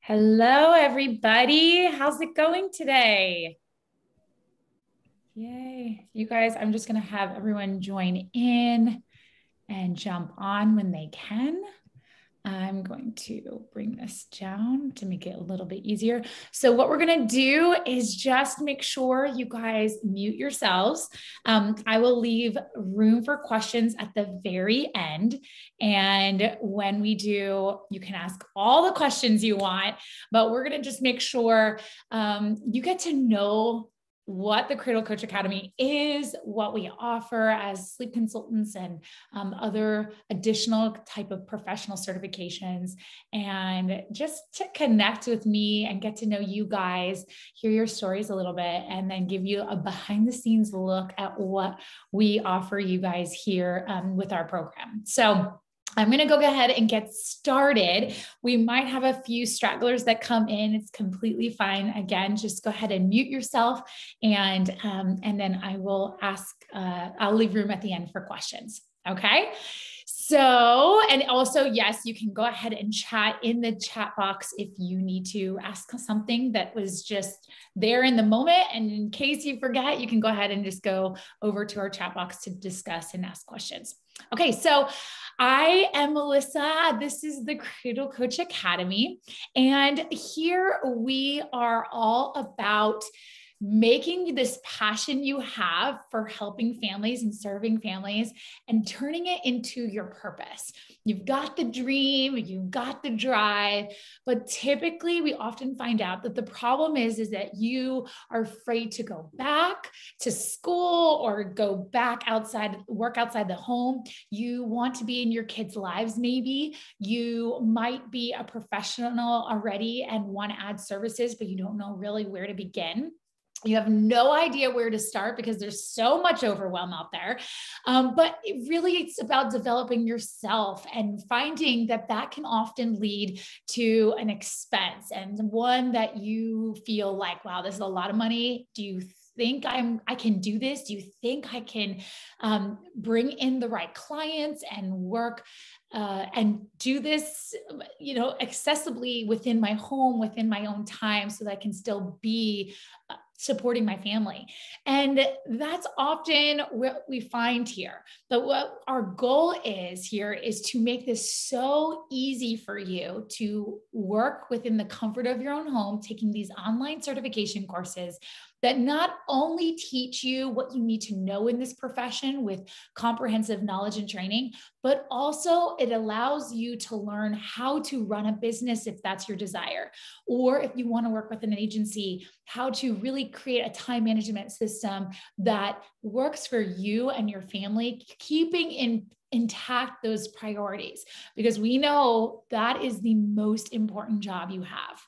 Hello, everybody. How's it going today? Yay. You guys, I'm just going to have everyone join in and jump on when they can. I'm going to bring this down to make it a little bit easier. So what we're going to do is just make sure you guys mute yourselves. I will leave room for questions at the very end. And when we do, you can ask all the questions you want, but we're going to just make sure you get to know what the Cradle Coach Academy is, what we offer as sleep consultants and other additional type of professional certifications, and just to connect with me and get to know you guys, hear your stories a little bit, and then give you a behind the scenes look at what we offer you guys here with our program. So I'm going to go ahead and get started. We might have a few stragglers that come in. It's completely fine. Again, just go ahead and mute yourself, and then I will ask. I'll leave room at the end for questions. Okay. So, and also, yes, you can go ahead and chat in the chat box if you need to ask something that was just there in the moment. And in case you forget, you can go ahead and just go over to our chat box to discuss and ask questions. Okay, so I am Melissa. This is the Cradle Coach Academy. And here we are all about making this passion you have for helping families and serving families and turning it into your purpose. You've got the dream, you've got the drive, but typically we often find out that the problem is that you are afraid to go back to school or go back outside, work outside the home. You want to be in your kids' lives. Maybe you might be a professional already and want to add services, but you don't know really where to begin. You have no idea where to start because there's so much overwhelm out there. But it's about developing yourself and finding that can often lead to an expense, and one that you feel like, wow, this is a lot of money. Do you think I can do this? Do you think I can bring in the right clients and work and do this, accessibly within my home, within my own time, so that I can still be supporting my family? And that's often what we find here. But what our goal is here is to make this so easy for you to work within the comfort of your own home, taking these online certification courses that not only teach you what you need to know in this profession with comprehensive knowledge and training, but also it allows you to learn how to run a business if that's your desire. Or if you want to work with an agency, how to really create a time management system that works for you and your family, keeping intact those priorities, because we know that is the most important job you have.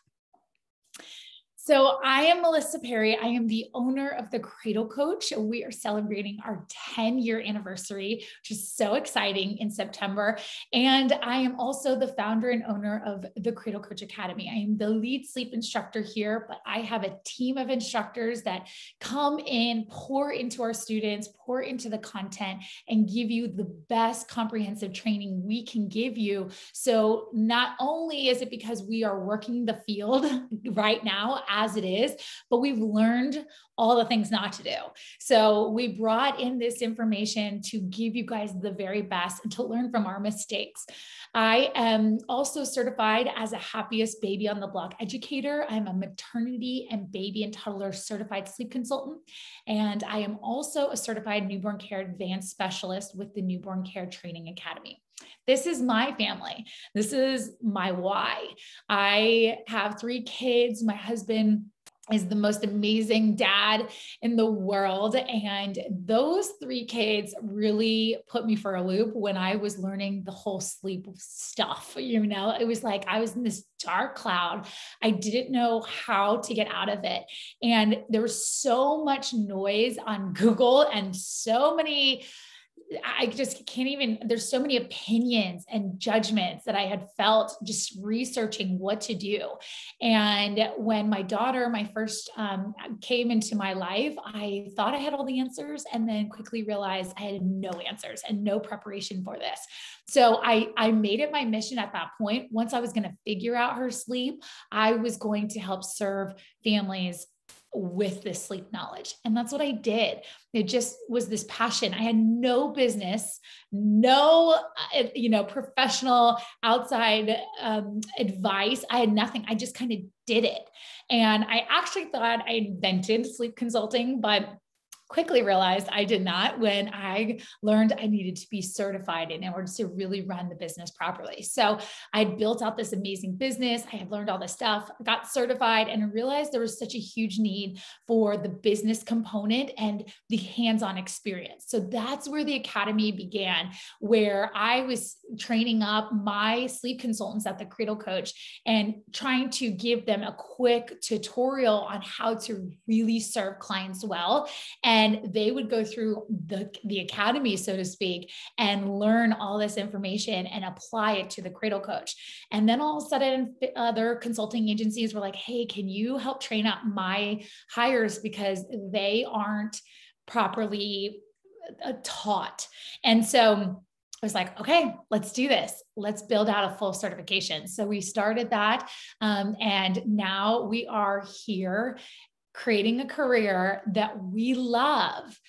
So I am Melissa Perry. I am the owner of the Cradle Coach. We are celebrating our 10-year anniversary, which is so exciting, in September. And I am also the founder and owner of the Cradle Coach Academy. I am the lead sleep instructor here, but I have a team of instructors that come in, pour into our students, pour into the content, and give you the best comprehensive training we can give you. So not only is it because we are working the field right now as it is, but we've learned all the things not to do. So we brought in this information to give you guys the very best and to learn from our mistakes. I am also certified as a happiest baby on the block educator. I'm a maternity and baby and toddler certified sleep consultant. And I am also a certified newborn care advanced specialist with the Newborn Care Training Academy. This is my family. This is my why. I have 3 kids. My husband is the most amazing dad in the world. And those 3 kids really put me for a loop when I was learning the whole sleep stuff. It was like I was in this dark cloud. I didn't know how to get out of it. And there was so much noise on Google and so many I just can't even, there's so many opinions and judgments that I had felt just researching what to do. And when my daughter, my first, came into my life, I thought I had all the answers and then quickly realized I had no answers and no preparation for this. So I made it my mission at that point. Once I was going to figure out her sleep, I was going to help serve families with this sleep knowledge. And that's what I did. It just was this passion. I had no business, no, professional outside advice. I had nothing. I just kind of did it. And I actually thought I invented sleep consulting, but quickly realized I did not when I learned I needed to be certified in order to really run the business properly. So I had built out this amazing business. I had learned all this stuff, got certified, and realized there was such a huge need for the business component and the hands-on experience. So that's where the academy began, where I was training up my sleep consultants at the Cradle Coach and trying to give them a quick tutorial on how to really serve clients well. And they would go through the academy, so to speak, and learn all this information and apply it to the Cradle Coach. And then all of a sudden, other consulting agencies were like, hey, can you help train up my hires because they aren't properly taught? And so I was like, okay, let's do this. Let's build out a full certification. So we started that. And now we are here creating a career that we love,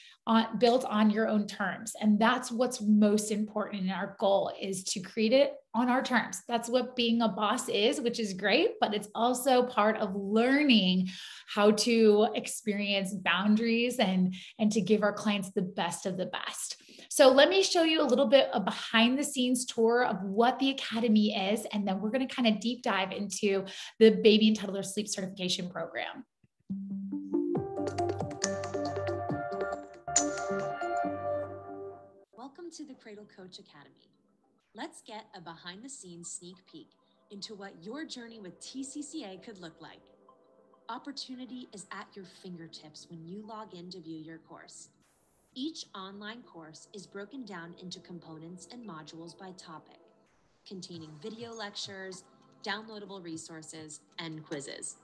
built on your own terms. And that's what's most important. And our goal is to create it on our terms. That's what being a boss is, which is great, but it's also part of learning how to experience boundaries and to give our clients the best of the best. So let me show you a little bit of behind the scenes tour of what the Academy is. And then we're going to kind of deep dive into the baby and toddler sleep certification program. Welcome to the Cradle Coach Academy. Let's get a behind the scenes sneak peek into what your journey with TCCA could look like. Opportunity is at your fingertips when you log in to view your course. Each online course is broken down into components and modules by topic, containing video lectures, downloadable resources, and quizzes.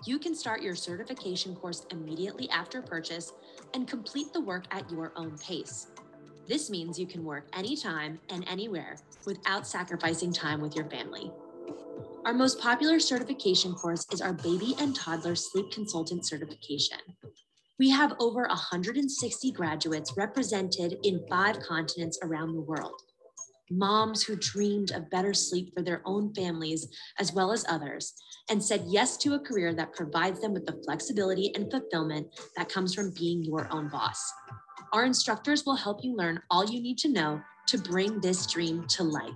You can start your certification course immediately after purchase and complete the work at your own pace. This means you can work anytime and anywhere without sacrificing time with your family. Our most popular certification course is our Baby and Toddler Sleep Consultant Certification. We have over 160 graduates represented in 5 continents around the world. Moms who dreamed of better sleep for their own families as well as others, and said yes to a career that provides them with the flexibility and fulfillment that comes from being your own boss. Our instructors will help you learn all you need to know to bring this dream to life.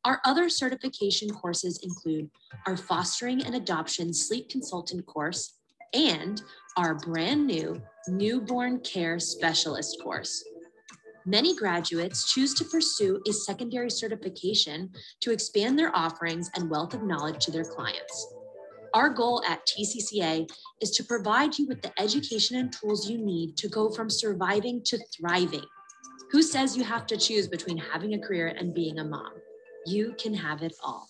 Our other certification courses include our Fostering and Adoption Sleep Consultant course and our brand new Newborn Care Specialist course. Many graduates choose to pursue a secondary certification to expand their offerings and wealth of knowledge to their clients. Our goal at TCCA is to provide you with the education and tools you need to go from surviving to thriving. Who says you have to choose between having a career and being a mom? You can have it all.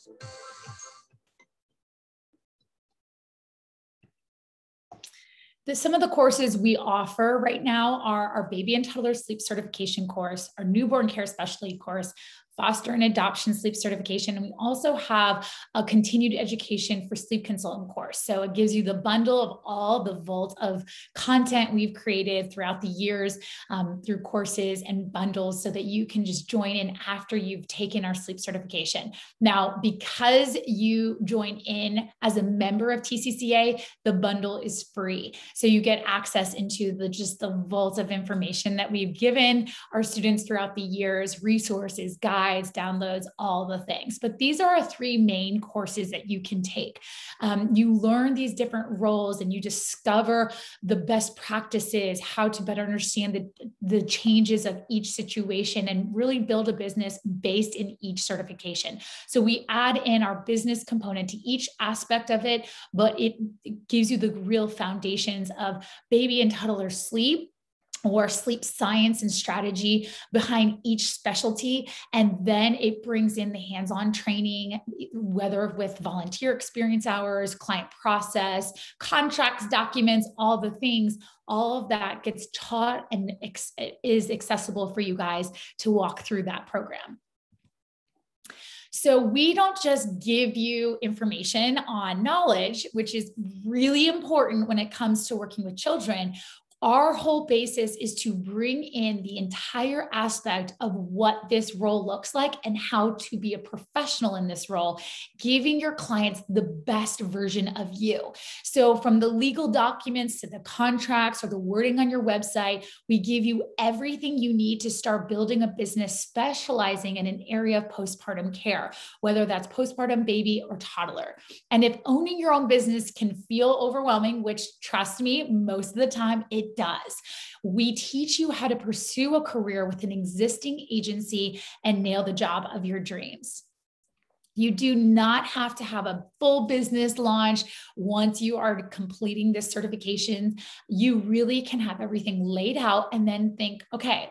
Some of the courses we offer right now are our Baby and Toddler Sleep Certification course, our Newborn Care Specialty course, Foster and Adoption Sleep Certification. And we also have a continued education for sleep consultant course. So it gives you the bundle of all the vault of content we've created throughout the years through courses and bundles so that you can just join in after you've taken our sleep certification. Now, because you join in as a member of TCCA, the bundle is free. So you get access into the vault of information that we've given our students throughout the years, resources, guides, downloads, all the things. But these are our 3 main courses that you can take. You learn these different roles and you discover the best practices, how to better understand the changes of each situation and really build a business based in each certification. So we add in our business component to each aspect of it, but it gives you the real foundations of baby and toddler sleep, or sleep science and strategy behind each specialty. And then it brings in the hands-on training, whether with volunteer experience hours, client process, contracts, documents, all the things. All of that gets taught and is accessible for you guys to walk through that program. So we don't just give you information on knowledge, which is really important when it comes to working with children. Our whole basis is to bring in the entire aspect of what this role looks like and how to be a professional in this role, giving your clients the best version of you. So from the legal documents to the contracts or the wording on your website, we give you everything you need to start building a business specializing in an area of postpartum care, whether that's postpartum baby or toddler. And if owning your own business can feel overwhelming, which trust me, most of the time it does, we teach you how to pursue a career with an existing agency and nail the job of your dreams. You do not have to have a full business launch once you are completing this certification. You really can have everything laid out and then think, okay,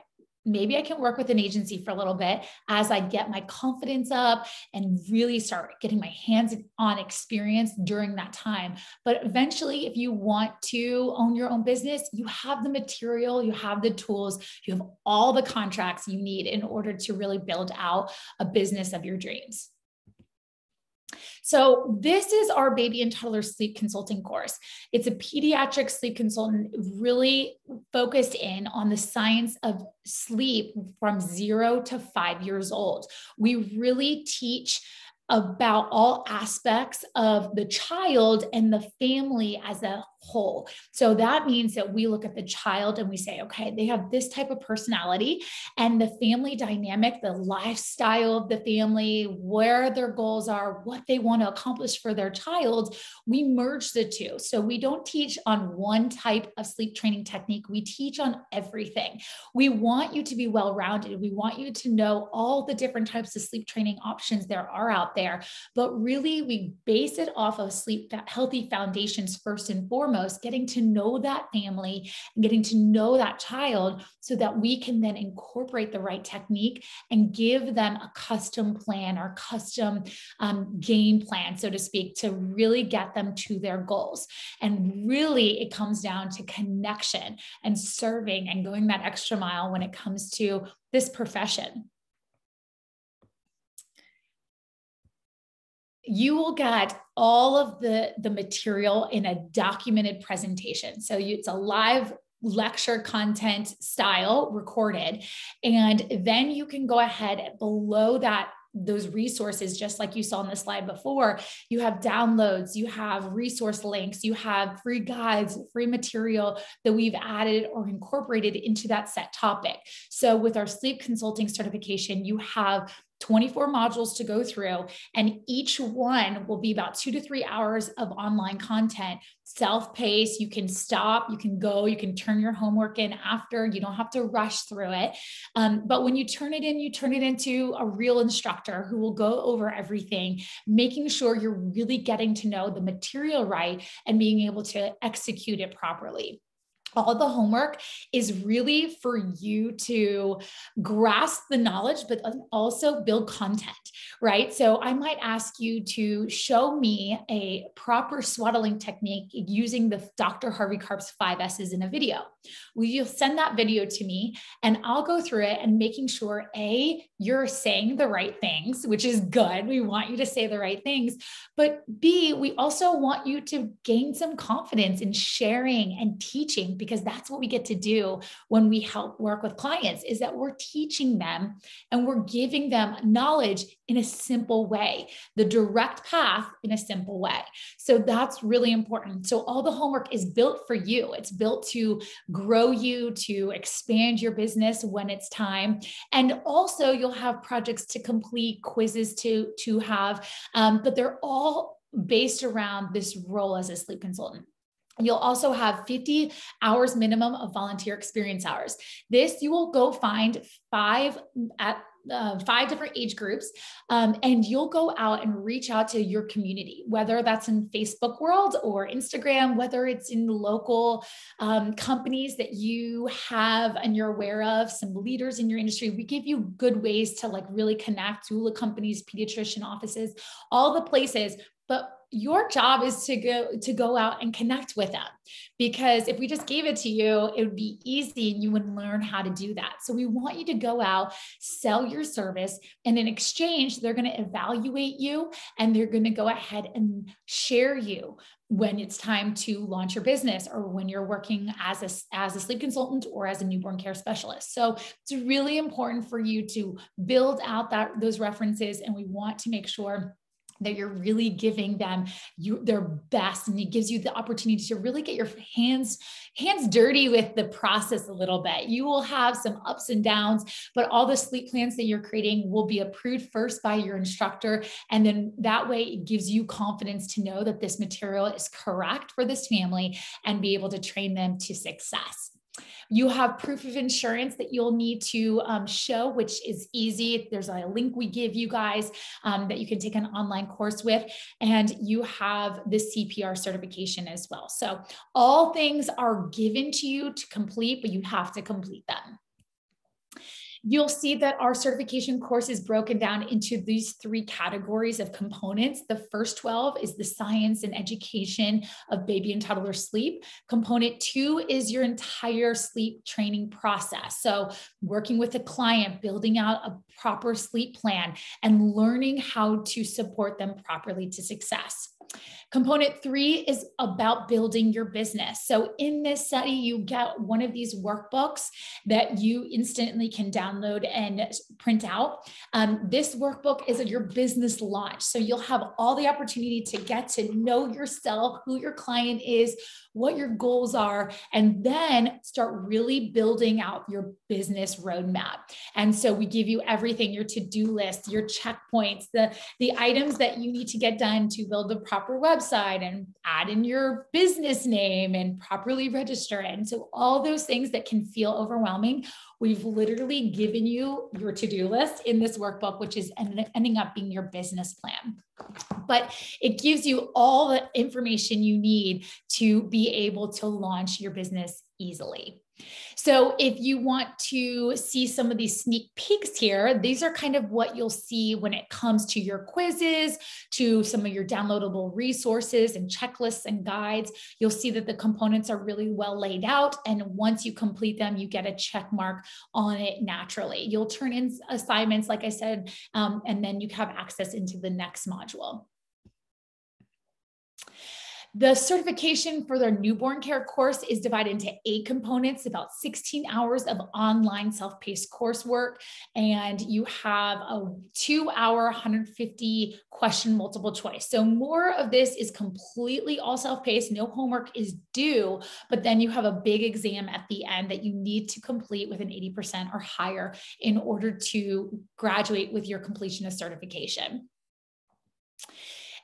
maybe I can work with an agency for a little bit as I get my confidence up and really start getting my hands-on experience during that time. But eventually, if you want to own your own business, you have the material, you have the tools, you have all the contracts you need in order to really build out a business of your dreams. So this is our baby and toddler sleep consulting course. It's a pediatric sleep consultant really focused in on the science of sleep from 0 to 5 years old. We really teach about all aspects of the child and the family as a whole. So that means that we look at the child and we say, okay, they have this type of personality, and the family dynamic, the lifestyle of the family, where their goals are, what they want to accomplish for their child, we merge the two. So we don't teach on one type of sleep training technique. We teach on everything. We want you to be well-rounded. We want you to know all the different types of sleep training options there are out there, but really we base it off of healthy foundations first and foremost, getting to know that family and getting to know that child so that we can then incorporate the right technique and give them a custom plan or custom game plan, so to speak, to really get them to their goals. And really it comes down to connection and serving and going that extra mile when it comes to this profession. You will get all of the material in a documented presentation. So it's a live lecture content style recorded. And then you can go ahead below that, those resources, just like you saw on the slide before, you have downloads, you have resource links, you have free guides, free material that we've added or incorporated into that set topic. So with our sleep consulting certification, you have 24 modules to go through, and each one will be about 2 to 3 hours of online content, self-paced. You can stop, you can go, you can turn your homework in after, you don't have to rush through it. But when you turn it in, you turn it into a real instructor who will go over everything, making sure you're really getting to know the material right and being able to execute it properly. All the homework is really for you to grasp the knowledge, but also build content, right? So I might ask you to show me a proper swaddling technique using the Dr. Harvey Karp's 5 S's in a video. Well, you'll send that video to me and I'll go through it and making sure, A, you're saying the right things, which is good. We want you to say the right things. But B, we also want you to gain some confidence in sharing and teaching, because that's what we get to do when we help work with clients, is that we're teaching them and we're giving them knowledge in a simple way, the direct path in a simple way. So that's really important. So all the homework is built for you. It's built to grow you, to expand your business when it's time. And also you'll have projects to complete, quizzes to have, but they're all based around this role as a sleep consultant. You'll also have 50 hours minimum of volunteer experience hours. This you will go find 5 at 5 different age groups, and you'll go out and reach out to your community, whether that's in Facebook world or Instagram, whether it's in local companies that you have and you're aware of, some leaders in your industry. We give you good ways to like really connect, doula companies, pediatrician offices, all the places. But your job is to go out and connect with them, because if we just gave it to you, it would be easy and you wouldn't learn how to do that. So we want you to go out, sell your service, and in exchange, they're going to evaluate you and they're going to go ahead and share you when it's time to launch your business, or when you're working as a sleep consultant or as a newborn care specialist. So it's really important for you to build out those references, and we want to make sure that you're really giving them their best, and it gives you the opportunity to really get your hands dirty with the process a little bit. You will have some ups and downs, but all the sleep plans that you're creating will be approved first by your instructor. And then that way it gives you confidence to know that this material is correct for this family and be able to train them to success. You have proof of insurance that you'll need to show, which is easy. There's a link we give you guys that you can take an online course with, and you have the CPR certification as well. So all things are given to you to complete, but you have to complete them. You'll see that our certification course is broken down into these 3 categories of components. The first 12 is the science and education of baby and toddler sleep. Component 2 is your entire sleep training process. So working with a client, building out a proper sleep plan, and learning how to support them properly to success. Component 3 is about building your business. So in this study, you get one of these workbooks that you instantly can download and print out. This workbook is your business launch. So you'll have all the opportunity to get to know yourself, who your client is, what your goals are, and then start really building out your business roadmap. And so we give you everything, your to-do list, your checkpoints, the items that you need to get done to build the proper website and add in your business name and properly register it. And so all those things that can feel overwhelming, we've literally given you your to-do list in this workbook, which is ending up being your business plan. But it gives you all the information you need to be able to launch your business easily. So if you want to see some of these sneak peeks here, these are kind of what you'll see when it comes to your quizzes, to some of your downloadable resources and checklists and guides. You'll see that the components are really well laid out. And once you complete them, you get a check mark on it naturally. You'll turn in assignments, like I said, and then you have access into the next module. The certification for their newborn care course is divided into 8 components, about 16 hours of online self-paced coursework, and you have a 2-hour, 150 question multiple choice. So more of this is completely all self-paced, no homework is due, but then you have a big exam at the end that you need to complete with an 80% or higher in order to graduate with your completion of certification.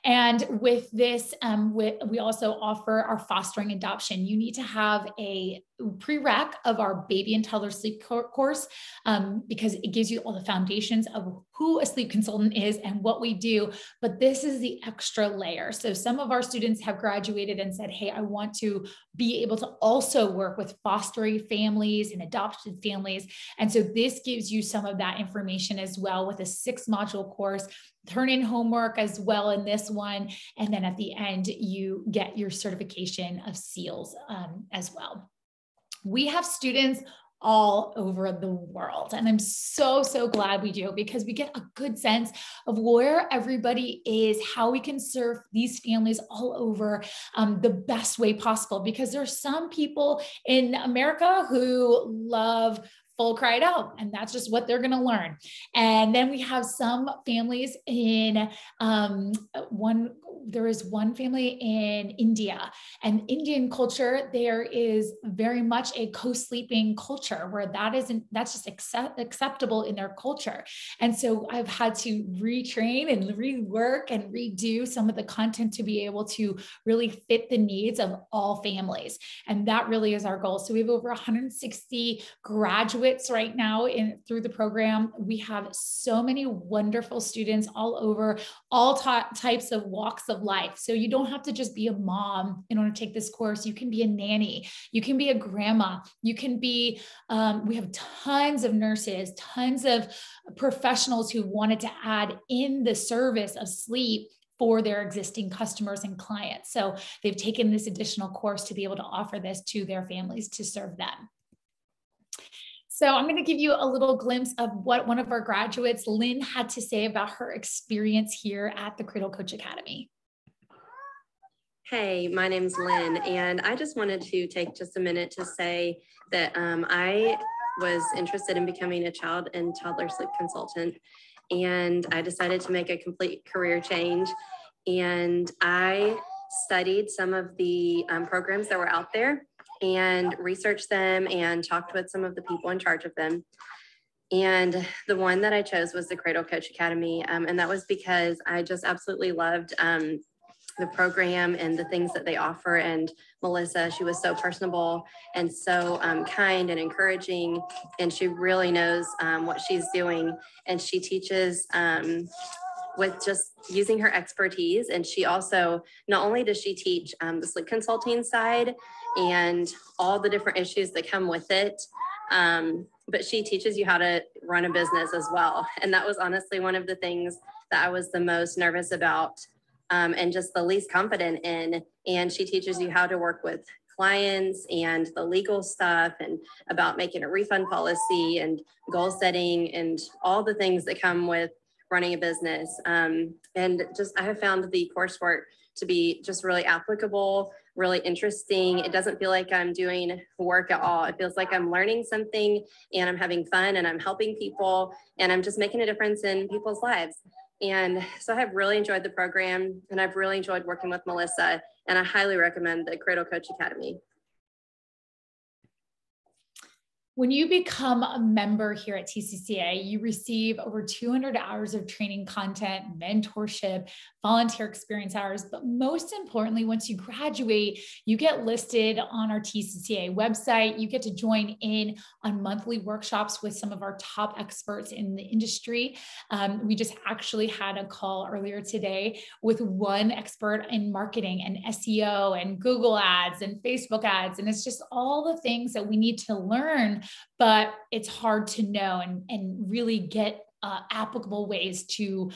And with this, we also offer our fostering adoption. You need to have a prereq of our baby and toddler sleep course because it gives you all the foundations of who a sleep consultant is and what we do. But this is the extra layer. So some of our students have graduated and said, hey, I want to be able to also work with fostering families and adopted families. And so this gives you some of that information as well with a 6-module course. Turn in homework as well in this one. And then at the end, you get your certification of SEALs as well. We have students all over the world. And I'm so, so glad we do, because we get a good sense of where everybody is, how we can serve these families all over the best way possible. Because there's some people in America who love full cried out, and that's just what they're going to learn. And then we have some families in there is one family in India, and Indian culture, there is very much a co-sleeping culture where that's just acceptable in their culture. And so I've had to retrain and rework and redo some of the content to be able to really fit the needs of all families. And that really is our goal. So we have over 160 graduates graduates right now through the program. We have so many wonderful students all over, all types of walks of life. So you don't have to just be a mom in order to take this course. You can be a nanny. You can be a grandma. You can be, we have tons of nurses, tons of professionals who wanted to add in the service of sleep for their existing customers and clients. So they've taken this additional course to be able to offer this to their families to serve them. So I'm going to give you a little glimpse of what one of our graduates, Lynn, had to say about her experience here at the Cradle Coach Academy. Hey, my name's Lynn, and I just wanted to take just a minute to say that I was interested in becoming a child and toddler sleep consultant, and I decided to make a complete career change. And I studied some of the programs that were out there and researched them and talked with some of the people in charge of them. And the one that I chose was the Cradle Coach Academy. And that was because I just absolutely loved the program and the things that they offer. And Melissa, she was so personable and so kind and encouraging. And she really knows what she's doing. And she teaches with just using her expertise. And she also, not only does she teach the sleep consulting side and all the different issues that come with it, but she teaches you how to run a business as well. And that was honestly one of the things that I was the most nervous about and just the least confident in. And she teaches you how to work with clients and the legal stuff and about making a refund policy and goal setting and all the things that come with running a business. And just, I have found the coursework to be just really applicable, really interesting. It doesn't feel like I'm doing work at all. It feels like I'm learning something and I'm having fun and I'm helping people and I'm just making a difference in people's lives. And so I have really enjoyed the program and I've really enjoyed working with Melissa, and I highly recommend the Cradle Coach Academy. When you become a member here at TCCA, you receive over 200 hours of training content, mentorship, volunteer experience hours. But most importantly, once you graduate, you get listed on our TCCA website. You get to join in on monthly workshops with some of our top experts in the industry. We just actually had a call earlier today with one expert in marketing and SEO and Google ads and Facebook ads. And it's just all the things that we need to learn, but it's hard to know and really get applicable ways to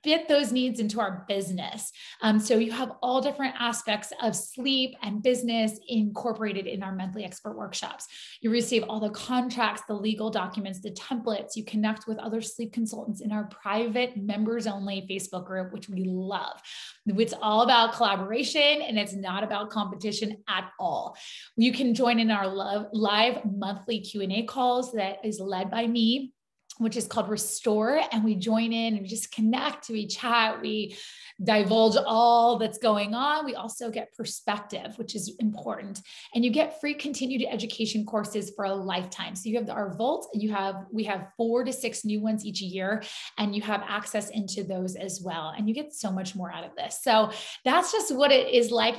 fit those needs into our business. So you have all different aspects of sleep and business incorporated in our monthly expert workshops. You receive all the contracts, the legal documents, the templates. You connect with other sleep consultants in our private members only Facebook group, which we love. It's all about collaboration and it's not about competition at all. You can join in our live monthly Q&A calls that is led by me, which is called Restore. And we join in and just connect, we chat, we divulge all that's going on. We also get perspective, which is important. And you get free continued education courses for a lifetime. So you have our Vault, we have 4 to 6 new ones each year, and you have access into those as well. And you get so much more out of this. So that's just what it is like.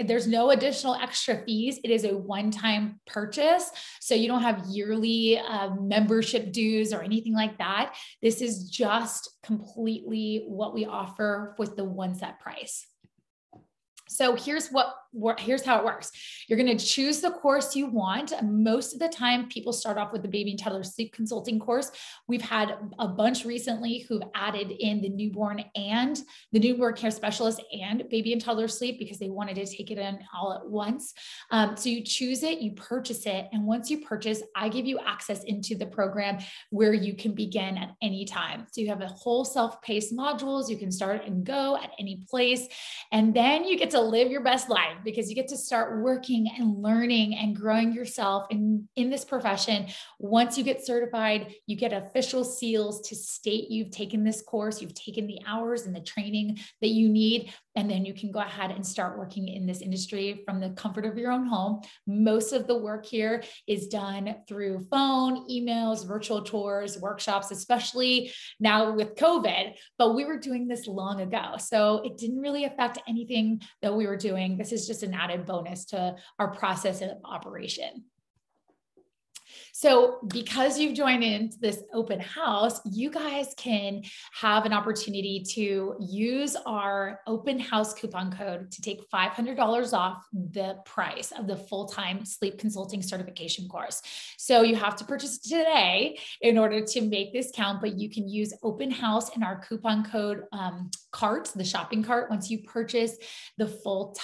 There's no additional extra fees. It is a one-time purchase. So you don't have yearly membership dues or anything like that. This is just completely what we offer with the one set price. So here's how it works. You're going to choose the course you want. Most of the time, people start off with the baby and toddler sleep consulting course. We've had a bunch recently who've added in the newborn care specialist and baby and toddler sleep because they wanted to take it in all at once. So you choose it, you purchase it. And once you purchase, I give you access into the program where you can begin at any time. So you have a whole self-paced modules. You can start and go at any place. And then you get to live your best life because you get to start working and learning and growing yourself in this profession. Once you get certified, you get official seals to state you've taken this course, you've taken the hours and the training that you need, and then you can go ahead and start working in this industry from the comfort of your own home. Most of the work here is done through phone, emails, virtual tours, workshops, especially now with COVID, but we were doing this long ago. So it didn't really affect anything that we were doing. This is just an added bonus to our process of operation. So because you've joined into this open house, you guys can have an opportunity to use our open house coupon code to take $500 off the price of the full-time sleep consulting certification course. So you have to purchase today in order to make this count, but you can use open house in our coupon code cart, the shopping cart, once you purchase the full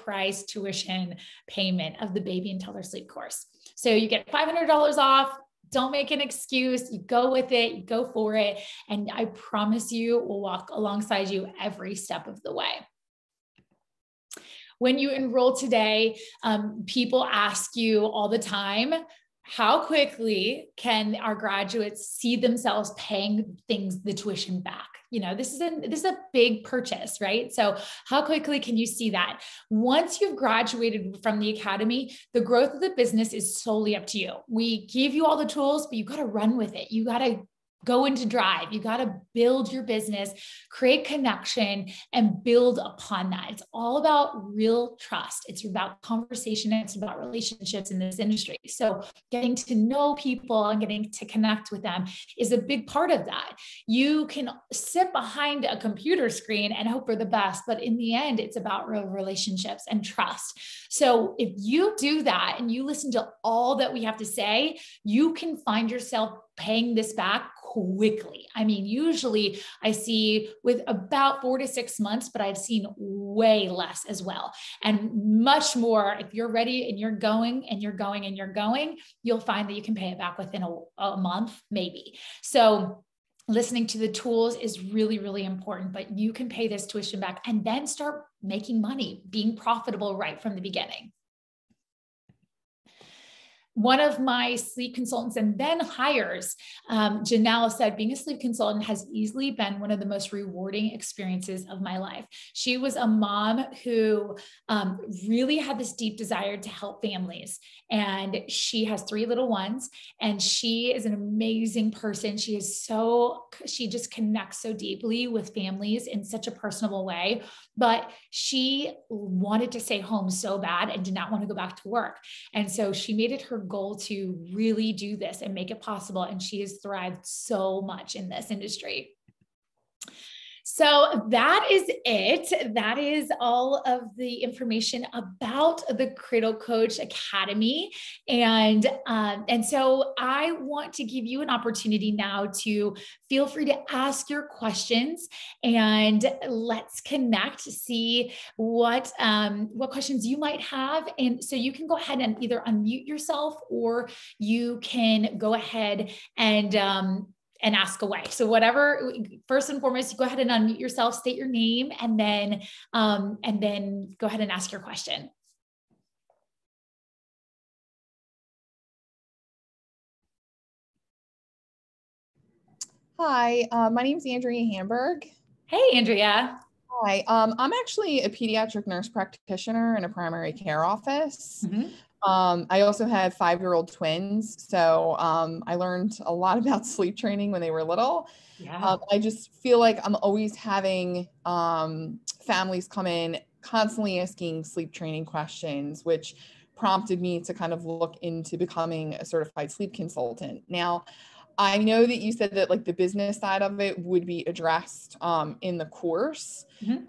price tuition payment of the baby and toddler sleep course. So you get $500 off. Don't make an excuse. You go with it, you go for it. And I promise you, we'll walk alongside you every step of the way. When you enroll today, people ask you all the time, how quickly can our graduates see themselves paying the tuition back? You know, this is a big purchase, right? So how quickly can you see that? Once you've graduated from the academy, the growth of the business is solely up to you. We give you all the tools, but you got to run with it. You got to go into drive. You got to build your business, create connection, and build upon that. It's all about real trust. It's about conversation. It's about relationships in this industry. So getting to know people and getting to connect with them is a big part of that. You can sit behind a computer screen and hope for the best, but in the end, it's about real relationships and trust. So if you do that and you listen to all that we have to say, you can find yourself paying this back quickly. I mean, usually I see with about 4 to 6 months, but I've seen way less as well. And much more, if you're ready and you're going and you're going and you're going, you'll find that you can pay it back within a month, maybe. So listening to the tools is really, really important, but you can pay this tuition back and then start making money, being profitable right from the beginning. One of my sleep consultants and then hires, Janelle, said, being a sleep consultant has easily been one of the most rewarding experiences of my life. She was a mom who really had this deep desire to help families. And she has 3 little ones, and she is an amazing person. She just connects so deeply with families in such a personable way, but she wanted to stay home so bad and did not want to go back to work. And so she made it her goal to really do this and make it possible. And she has thrived so much in this industry. So that is it. That is all of the information about the Cradle Coach Academy. And so I want to give you an opportunity now to feel free to ask your questions, and let's connect, see what questions you might have. And so you can go ahead and either unmute yourself, or you can go ahead and ask away. So whatever, first and foremost, you go ahead and unmute yourself, state your name, and then go ahead and ask your question. Hi, my name is Andrea Hamburg. Hey, Andrea. Hi, I'm actually a pediatric nurse practitioner in a primary care office. Mm-hmm. I also have 5-year-old twins, so I learned a lot about sleep training when they were little. Yeah. I just feel like I'm always having families come in constantly asking sleep training questions, which prompted me to kind of look into becoming a certified sleep consultant. Now, I know that you said that like the business side of it would be addressed in the course. Mm-hmm.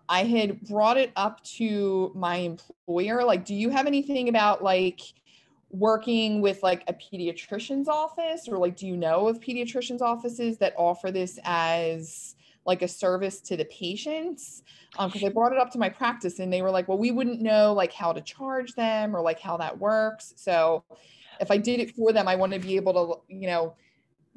I had brought it up to my employer. Like, do you have anything about like working with like a pediatrician's office, or like, do you know of pediatrician's offices that offer this as like a service to the patients? Because I brought it up to my practice and they were like, well, we wouldn't know like how to charge them or like how that works. So if I did it for them, I want to be able to, you know,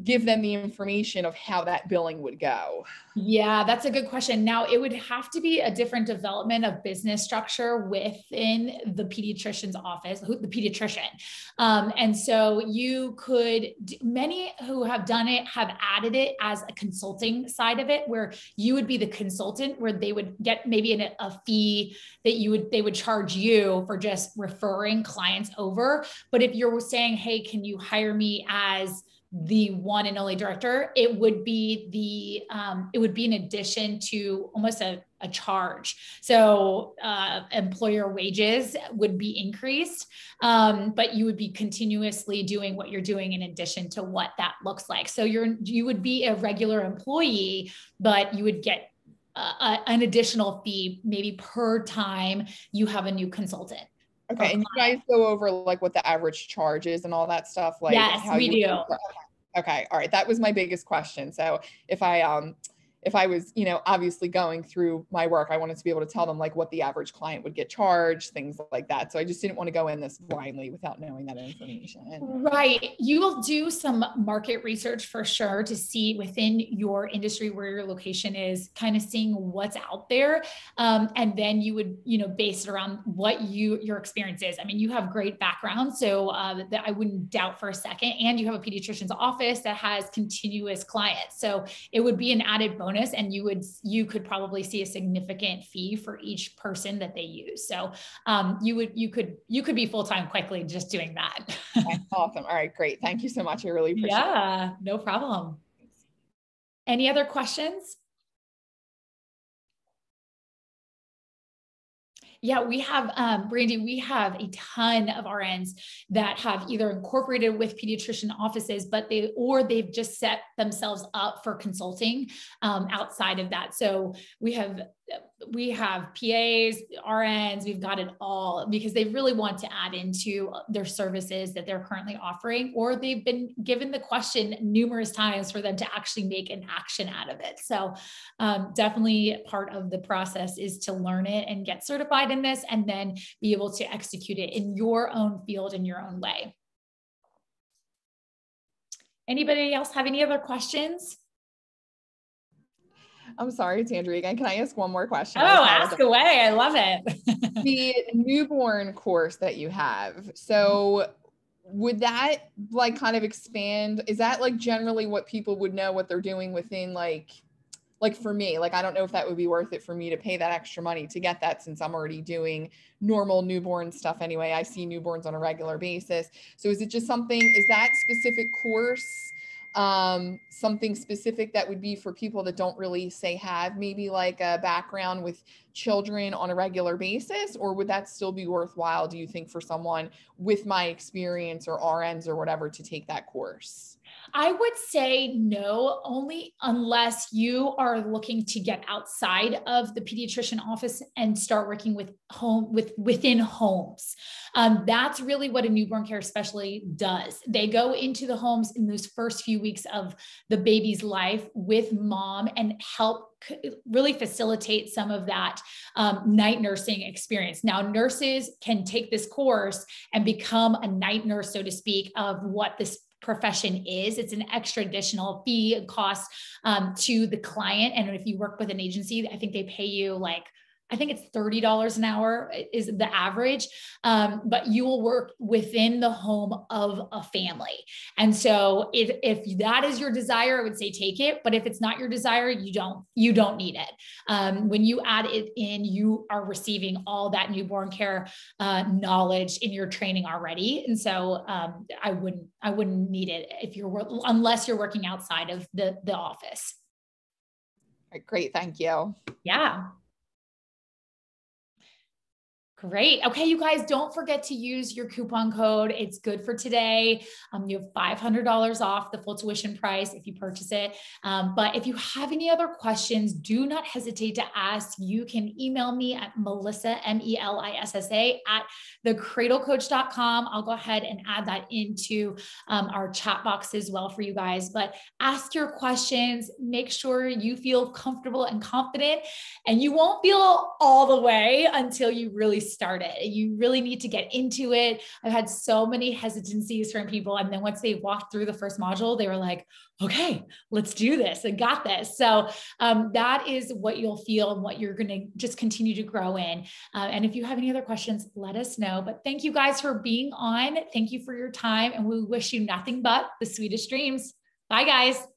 give them the information of how that billing would go. Yeah, that's a good question. Now, it would have to be a different development of business structure within the pediatrician's office, the pediatrician. And so you could, many who have done it have added it as a consulting side of it, where you would be the consultant, where they would get maybe a fee that they would charge you for just referring clients over. But if you're saying, hey, can you hire me as the one and only director, it would be in addition to almost a charge. So employer wages would be increased, but you would be continuously doing what you're doing in addition to what that looks like. So you would be a regular employee, but you would get an additional fee maybe per time you have a new consultant. Okay. And you guys go over like what the average charge is and all that stuff? Like yes, how we do. Okay. All right. That was my biggest question. So if I was, you know, obviously going through my work, I wanted to be able to tell them like what the average client would get charged, things like that. So I just didn't want to go in this blindly without knowing that information. Right. You will do some market research for sure to see within your industry where your location is, kind of seeing what's out there. And then you would, you know, base it around what your experience is. I mean, you have great background, so that I wouldn't doubt for a second. And you have a pediatrician's office that has continuous clients. So it would be an added bonus, and you could probably see a significant fee for each person that they use. So you could be full-time quickly just doing that. Okay, awesome. All right, great. Thank you so much. I really appreciate it. Yeah, no problem. Any other questions? Yeah, we have, Brandy, we have a ton of RNs that have either incorporated with pediatrician offices, but they've just set themselves up for consulting outside of that. So we have PAs, RNs, we've got it all because they really want to add into their services that they're currently offering, or they've been given the question numerous times for them to actually make an action out of it. So definitely part of the process is to learn it and get certified in this, and then be able to execute it in your own field in your own way. Anybody else have any other questions? I'm sorry, it's Andrea again. Can I ask one more question? Oh, ask away. I love it. The newborn course that you have. So would that like kind of expand? Is that like generally what people would know what they're doing within like for me, like, I don't know if that would be worth it for me to pay that extra money to get that, since I'm already doing normal newborn stuff anyway. I see newborns on a regular basis. So is it just something, is that specific course something specific that would be for people that don't really say have maybe like a background with children on a regular basis, or would that still be worthwhile, do you think, for someone with my experience or RNs or whatever to take that course? I would say no, only unless you are looking to get outside of the pediatrician office and start working within homes. That's really what a newborn care specialty does. They go into the homes in those first few weeks of the baby's life with mom and help really facilitate some of that night nursing experience. Now, nurses can take this course and become a night nurse, so to speak, of what this profession is. It's an extra additional fee and cost to the client. And if you work with an agency, I think they pay you like, I think it's $30 an hour is the average, but you will work within the home of a family. And so if that is your desire, I would say take it. But if it's not your desire, you don't need it. When you add it in, you are receiving all that newborn care knowledge in your training already. And so I wouldn't need it unless you're working outside of the office. All right, great, thank you. Yeah. Great. Okay, you guys, don't forget to use your coupon code. It's good for today. You have $500 off the full tuition price if you purchase it. But if you have any other questions, do not hesitate to ask. You can email me at Melissa, MELISSA, at thecradlecoach.com. I'll go ahead and add that into our chat box as well for you guys. But ask your questions. Make sure you feel comfortable and confident, and you won't feel all the way until you really start it. You really need to get into it. I've had so many hesitancies from people, and then once they walked through the first module, they were like, okay, let's do this. I got this. So that is what you'll feel and what you're going to just continue to grow in. And if you have any other questions, let us know. But thank you guys for being on. Thank you for your time. And we wish you nothing but the sweetest dreams. Bye, guys.